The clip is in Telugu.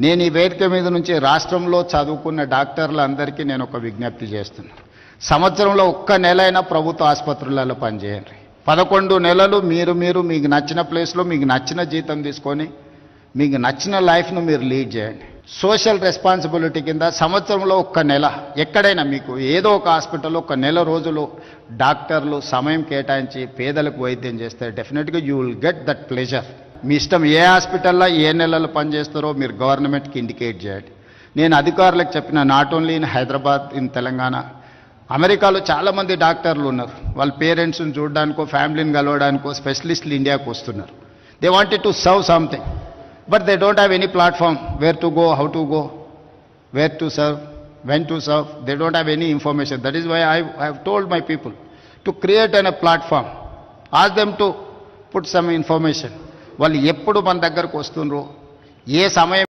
నేను ఈ వేదిక మీద నుంచి రాష్ట్రంలో చదువుకున్న డాక్టర్లందరికీ నేను ఒక విజ్ఞప్తి చేస్తున్నాను. సంవత్సరంలో ఒక్క నెల అయినా ప్రభుత్వ ఆసుపత్రులలో పనిచేయండి. 11 నెలలు మీరు మీకు నచ్చిన ప్లేస్లో మీకు నచ్చిన జీతం తీసుకొని మీకు నచ్చిన లైఫ్ను మీరు లీడ్ చేయండి. సోషల్ రెస్పాన్సిబిలిటీ కింద సంవత్సరంలో ఒక్క నెల ఎక్కడైనా మీకు ఏదో ఒక హాస్పిటల్లో ఒక నెల రోజులు డాక్టర్లు సమయం కేటాయించి పేదలకు వైద్యం చేస్తే డెఫినెట్గా you will get that pleasure. మీ ఇష్టం ఏ హాస్పిటల్లో ఏ నెలలు పనిచేస్తారో మీరు గవర్నమెంట్కి ఇండికేట్ చేయండి. నేను అధికారులకు చెప్పిన not only in Hyderabad, in Telangana, అమెరికాలో చాలామంది డాక్టర్లు ఉన్నారు. వాళ్ళ పేరెంట్స్ని చూడడానికో ఫ్యామిలీని కలవడానికో స్పెషలిస్టులు ఇండియాకు వస్తున్నారు. They wanted to serve something, but they don't have any platform where to go, how to go, where to serve, when to serve. They don't have any information. That is why I have told my people to create an a platform, ask them to put some information. వాళ్ళు ఎప్పుడు మన దగ్గరకు వస్తుండ్రో, ఏ సమయం